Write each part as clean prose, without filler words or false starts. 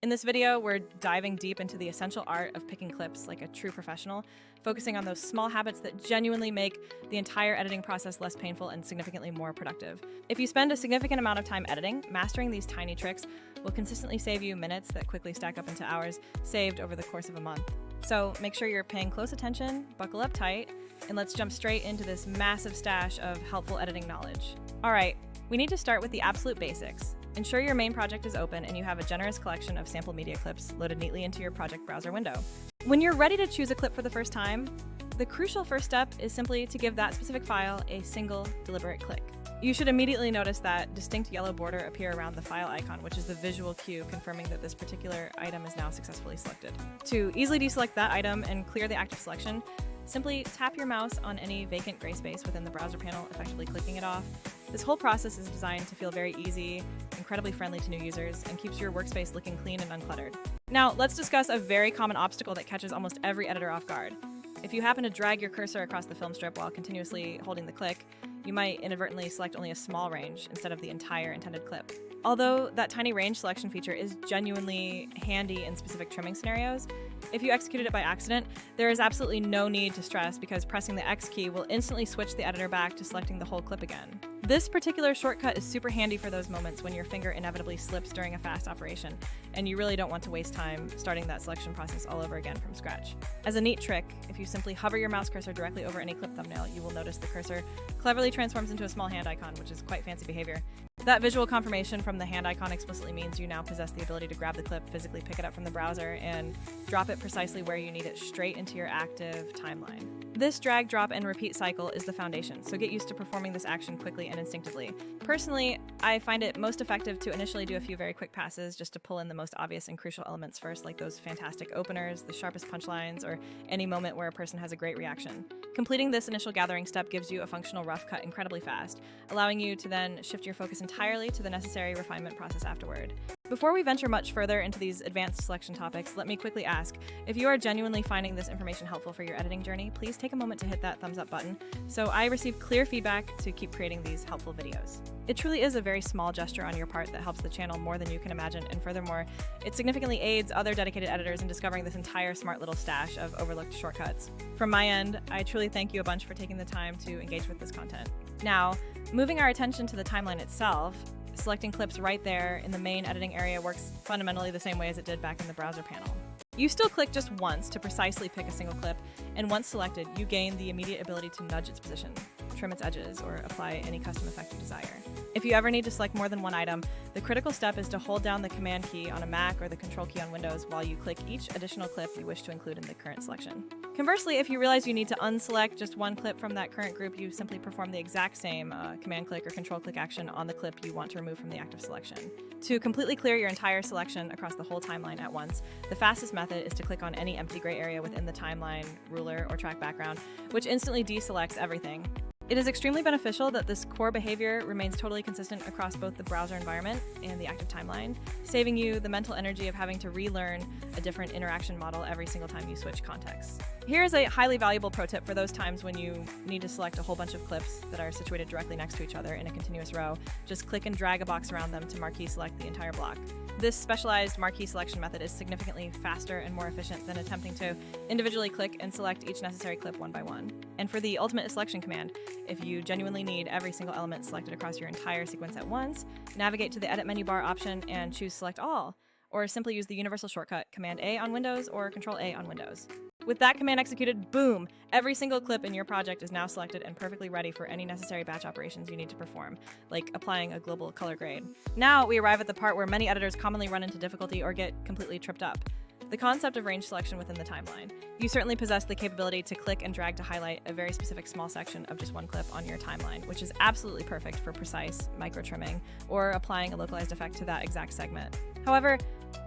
In this video, we're diving deep into the essential art of picking clips like a true professional, focusing on those small habits that genuinely make the entire editing process less painful and significantly more productive. If you spend a significant amount of time editing, mastering these tiny tricks will consistently save you minutes that quickly stack up into hours saved over the course of a month. So make sure you're paying close attention, buckle up tight, and let's jump straight into this massive stash of helpful editing knowledge. All right, we need to start with the absolute basics. Ensure your main project is open and you have a generous collection of sample media clips loaded neatly into your project browser window. When you're ready to choose a clip for the first time, the crucial first step is simply to give that specific file a single, deliberate click. You should immediately notice that distinct yellow border appear around the file icon, which is the visual cue confirming that this particular item is now successfully selected. To easily deselect that item and clear the active selection, simply tap your mouse on any vacant gray space within the browser panel, effectively clicking it off. This whole process is designed to feel very easy, incredibly friendly to new users, and keeps your workspace looking clean and uncluttered. Now, let's discuss a very common obstacle that catches almost every editor off guard. If you happen to drag your cursor across the film strip while continuously holding the click, you might inadvertently select only a small range instead of the entire intended clip. Although that tiny range selection feature is genuinely handy in specific trimming scenarios, if you executed it by accident, there is absolutely no need to stress because pressing the X key will instantly switch the editor back to selecting the whole clip again. This particular shortcut is super handy for those moments when your finger inevitably slips during a fast operation, and you really don't want to waste time starting that selection process all over again from scratch. As a neat trick, if you simply hover your mouse cursor directly over any clip thumbnail, you will notice the cursor cleverly transforms into a small hand icon, which is quite fancy behavior. That visual confirmation from the hand icon explicitly means you now possess the ability to grab the clip, physically pick it up from the browser, and drop it precisely where you need it straight into your active timeline. This drag, drop, and repeat cycle is the foundation, so get used to performing this action quickly and instinctively. Personally, I find it most effective to initially do a few very quick passes just to pull in the most obvious and crucial elements first, like those fantastic openers, the sharpest punchlines, or any moment where a person has a great reaction. Completing this initial gathering step gives you a functional rough cut incredibly fast, allowing you to then shift your focus entirely to the necessary refinement process afterward. Before we venture much further into these advanced selection topics, let me quickly ask, if you are genuinely finding this information helpful for your editing journey, please take a moment to hit that thumbs up button so I receive clear feedback to keep creating these helpful videos. It truly is a very small gesture on your part that helps the channel more than you can imagine, and furthermore, it significantly aids other dedicated editors in discovering this entire smart little stash of overlooked shortcuts. From my end, I truly thank you a bunch for taking the time to engage with this content. Now, moving our attention to the timeline itself, selecting clips right there in the main editing area works fundamentally the same way as it did back in the browser panel. You still click just once to precisely pick a single clip, and once selected, you gain the immediate ability to nudge its position, trim its edges, or apply any custom effect you desire. If you ever need to select more than one item, the critical step is to hold down the Command key on a Mac or the Control key on Windows while you click each additional clip you wish to include in the current selection. Conversely, if you realize you need to unselect just one clip from that current group, you simply perform the exact same Command click or Control click action on the clip you want to remove from the active selection. To completely clear your entire selection across the whole timeline at once, the fastest method is to click on any empty gray area within the timeline, ruler, or track background, which instantly deselects everything. It is extremely beneficial that this core behavior remains totally consistent across both the browser environment and the active timeline, saving you the mental energy of having to relearn a different interaction model every single time you switch contexts. Here is a highly valuable pro tip for those times when you need to select a whole bunch of clips that are situated directly next to each other in a continuous row. Just click and drag a box around them to marquee-select the entire block. This specialized marquee selection method is significantly faster and more efficient than attempting to individually click and select each necessary clip one by one. And for the ultimate selection command, if you genuinely need every single element selected across your entire sequence at once, navigate to the Edit menu bar option and choose Select All, or simply use the universal shortcut Command A on Windows or Control A on Windows. With that command executed, boom! Every single clip in your project is now selected and perfectly ready for any necessary batch operations you need to perform, like applying a global color grade. Now we arrive at the part where many editors commonly run into difficulty or get completely tripped up: the concept of range selection within the timeline. You certainly possess the capability to click and drag to highlight a very specific small section of just one clip on your timeline, which is absolutely perfect for precise micro trimming or applying a localized effect to that exact segment. However,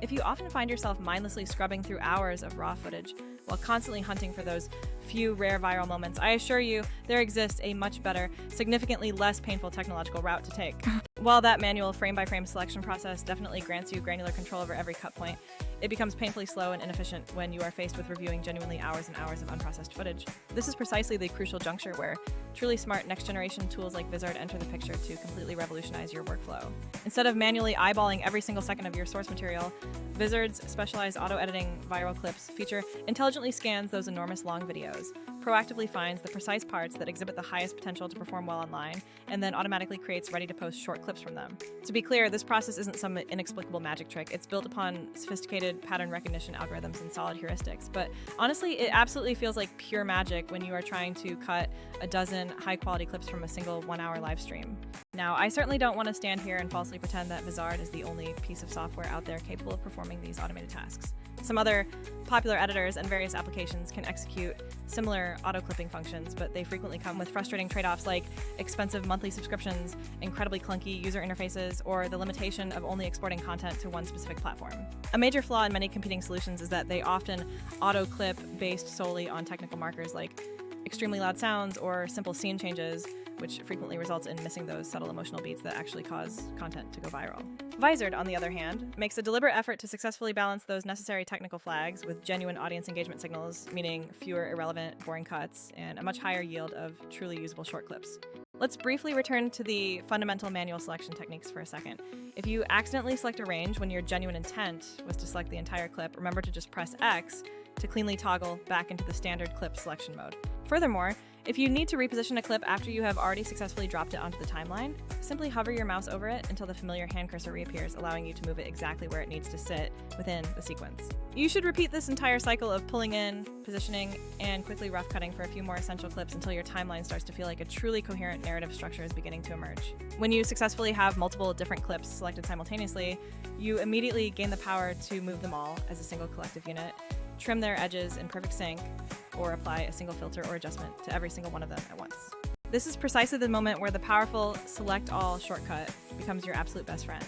if you often find yourself mindlessly scrubbing through hours of raw footage while constantly hunting for those few rare viral moments, I assure you there exists a much better, significantly less painful technological route to take. While that manual frame-by-frame selection process definitely grants you granular control over every cut point, it becomes painfully slow and inefficient when you are faced with reviewing genuinely hours and hours of unprocessed footage. This is precisely the crucial juncture where truly smart next-generation tools like Vizard enter the picture to completely revolutionize your workflow. Instead of manually eyeballing every single second of your source material, Vizard's specialized auto-editing viral clips feature intelligently scans those enormous long videos, proactively finds the precise parts that exhibit the highest potential to perform well online, and then automatically creates ready-to-post short clips from them. To be clear, this process isn't some inexplicable magic trick. It's built upon sophisticated pattern recognition algorithms and solid heuristics. But honestly, it absolutely feels like pure magic when you are trying to cut a dozen high-quality clips from a single 1-hour live stream. Now, I certainly don't want to stand here and falsely pretend that Vizard is the only piece of software out there capable of performing these automated tasks. Some other popular editors and various applications can execute similar auto-clipping functions, but they frequently come with frustrating trade-offs like expensive monthly subscriptions, incredibly clunky user interfaces, or the limitation of only exporting content to one specific platform. A major flaw in many competing solutions is that they often auto-clip based solely on technical markers like extremely loud sounds or simple scene changes, which frequently results in missing those subtle emotional beats that actually cause content to go viral. Vizard, on the other hand, makes a deliberate effort to successfully balance those necessary technical flags with genuine audience engagement signals, meaning fewer irrelevant, boring cuts, and a much higher yield of truly usable short clips. Let's briefly return to the fundamental manual selection techniques for a second. If you accidentally select a range when your genuine intent was to select the entire clip, remember to just press X to cleanly toggle back into the standard clip selection mode. Furthermore, if you need to reposition a clip after you have already successfully dropped it onto the timeline, simply hover your mouse over it until the familiar hand cursor reappears, allowing you to move it exactly where it needs to sit within the sequence. You should repeat this entire cycle of pulling in, positioning, and quickly rough cutting for a few more essential clips until your timeline starts to feel like a truly coherent narrative structure is beginning to emerge. When you successfully have multiple different clips selected simultaneously, you immediately gain the power to move them all as a single collective unit, trim their edges in perfect sync, or apply a single filter or adjustment to every single one of them at once. This is precisely the moment where the powerful Select All shortcut becomes your absolute best friend.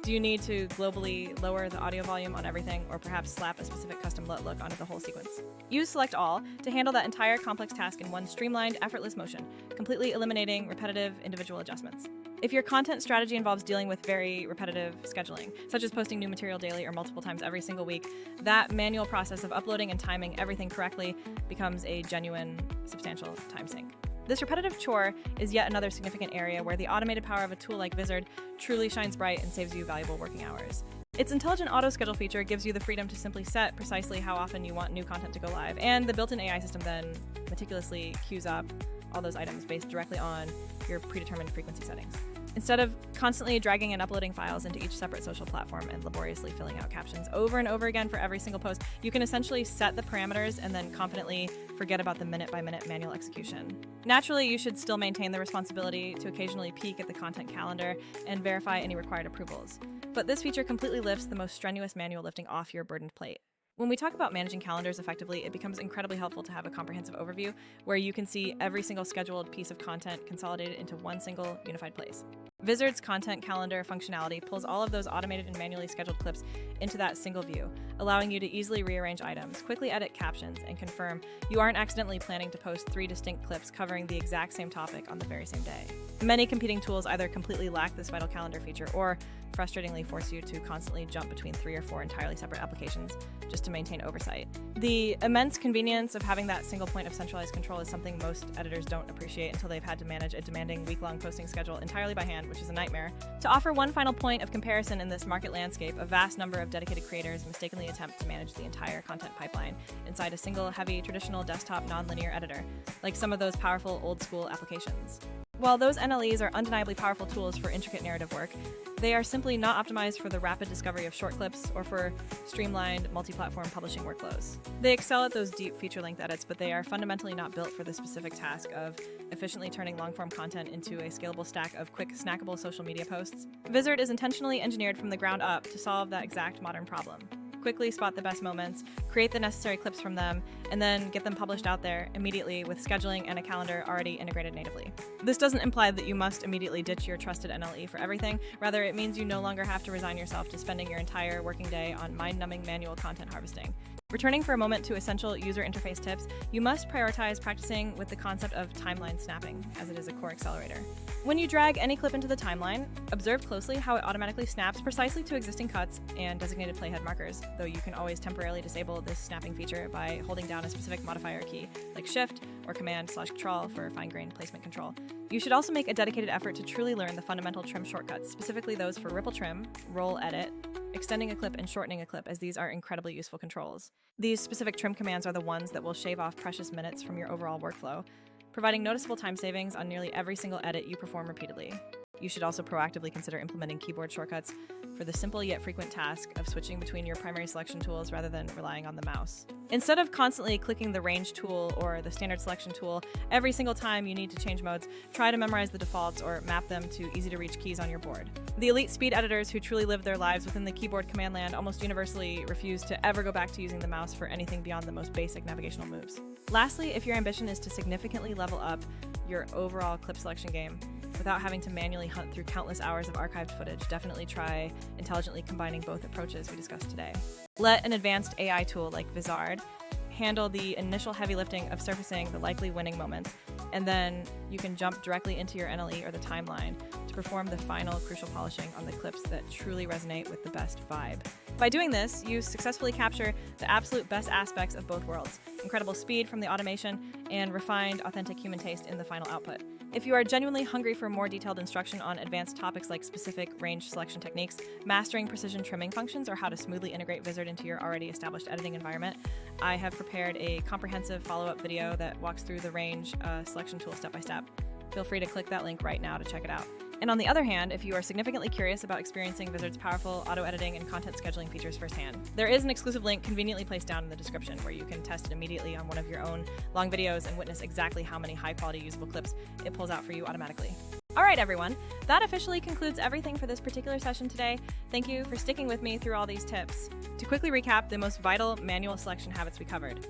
Do you need to globally lower the audio volume on everything, or perhaps slap a specific custom LUT look onto the whole sequence? Use Select All to handle that entire complex task in one streamlined, effortless motion, completely eliminating repetitive individual adjustments. If your content strategy involves dealing with very repetitive scheduling, such as posting new material daily or multiple times every single week, that manual process of uploading and timing everything correctly becomes a genuine, substantial time sink. This repetitive chore is yet another significant area where the automated power of a tool like Vizard truly shines bright and saves you valuable working hours. Its intelligent auto-schedule feature gives you the freedom to simply set precisely how often you want new content to go live, and the built-in AI system then meticulously queues up all those items based directly on your predetermined frequency settings. Instead of constantly dragging and uploading files into each separate social platform and laboriously filling out captions over and over again for every single post, you can essentially set the parameters and then confidently forget about the minute-by-minute manual execution. Naturally, you should still maintain the responsibility to occasionally peek at the content calendar and verify any required approvals. But this feature completely lifts the most strenuous manual lifting off your burdened plate. When we talk about managing calendars effectively, it becomes incredibly helpful to have a comprehensive overview where you can see every single scheduled piece of content consolidated into one single unified place. Vizard's content calendar functionality pulls all of those automated and manually scheduled clips into that single view, allowing you to easily rearrange items, quickly edit captions, and confirm you aren't accidentally planning to post 3 distinct clips covering the exact same topic on the very same day. Many competing tools either completely lack this vital calendar feature or frustratingly force you to constantly jump between 3 or 4 entirely separate applications just to maintain oversight. The immense convenience of having that single point of centralized control is something most editors don't appreciate until they've had to manage a demanding week-long posting schedule entirely by hand, which is a nightmare. To offer one final point of comparison in this market landscape, a vast number of dedicated creators mistakenly attempt to manage the entire content pipeline inside a single heavy traditional desktop nonlinear editor, like some of those powerful old-school applications. While those NLEs are undeniably powerful tools for intricate narrative work, they are simply not optimized for the rapid discovery of short clips or for streamlined multi-platform publishing workflows. They excel at those deep feature-length edits, but they are fundamentally not built for the specific task of efficiently turning long-form content into a scalable stack of quick, snackable social media posts. Vizard is intentionally engineered from the ground up to solve that exact modern problem. Quickly spot the best moments, create the necessary clips from them, and then get them published out there immediately with scheduling and a calendar already integrated natively. This doesn't imply that you must immediately ditch your trusted NLE for everything. Rather, it means you no longer have to resign yourself to spending your entire working day on mind-numbing manual content harvesting. Returning for a moment to essential user interface tips, you must prioritize practicing with the concept of timeline snapping, as it is a core accelerator. When you drag any clip into the timeline, observe closely how it automatically snaps precisely to existing cuts and designated playhead markers, though you can always temporarily disable this snapping feature by holding down a specific modifier key, like Shift or Command/Ctrl for fine-grained placement control. You should also make a dedicated effort to truly learn the fundamental trim shortcuts, specifically those for ripple trim, roll edit, extending a clip, and shortening a clip, as these are incredibly useful controls. These specific trim commands are the ones that will shave off precious minutes from your overall workflow, providing noticeable time savings on nearly every single edit you perform repeatedly. You should also proactively consider implementing keyboard shortcuts for the simple yet frequent task of switching between your primary selection tools rather than relying on the mouse. Instead of constantly clicking the range tool or the standard selection tool every single time you need to change modes, try to memorize the defaults or map them to easy-to-reach keys on your board. The elite speed editors who truly live their lives within the keyboard command land almost universally refuse to ever go back to using the mouse for anything beyond the most basic navigational moves. Lastly, if your ambition is to significantly level up your overall clip selection game without having to manually hunt through countless hours of archived footage, definitely try intelligently combining both approaches we discussed today. Let an advanced AI tool like Vizard handle the initial heavy lifting of surfacing the likely winning moments, and then you can jump directly into your NLE or the timeline to perform the final crucial polishing on the clips that truly resonate with the best vibe. By doing this, you successfully capture the absolute best aspects of both worlds: incredible speed from the automation and refined, authentic human taste in the final output. If you are genuinely hungry for more detailed instruction on advanced topics like specific range selection techniques, mastering precision trimming functions, or how to smoothly integrate Vizard into your already established editing environment, I have prepared a comprehensive follow-up video that walks through the range selection tool step by step. Feel free to click that link right now to check it out. And on the other hand, if you are significantly curious about experiencing Vizard's powerful auto-editing and content scheduling features firsthand, there is an exclusive link conveniently placed down in the description where you can test it immediately on one of your own long videos and witness exactly how many high-quality usable clips it pulls out for you automatically. All right, everyone, that officially concludes everything for this particular session today. Thank you for sticking with me through all these tips. To quickly recap the most vital manual selection habits we covered: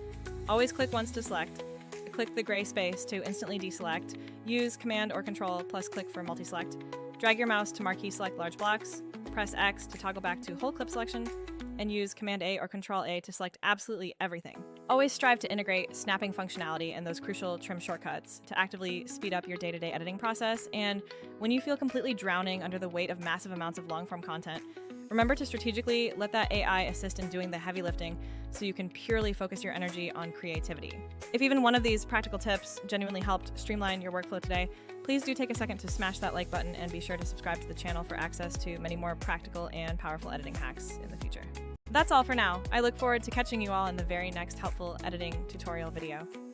always click once to select, click the gray space to instantly deselect, use Command or Ctrl plus click for multi-select, drag your mouse to marquee-select large blocks, press X to toggle back to whole clip selection, and use Command A or Ctrl A to select absolutely everything. Always strive to integrate snapping functionality and those crucial trim shortcuts to actively speed up your day-to-day editing process, and when you feel completely drowning under the weight of massive amounts of long-form content, remember to strategically let that AI assist in doing the heavy lifting so you can purely focus your energy on creativity. If even one of these practical tips genuinely helped streamline your workflow today, please do take a second to smash that like button and be sure to subscribe to the channel for access to many more practical and powerful editing hacks in the future. That's all for now. I look forward to catching you all in the very next helpful editing tutorial video.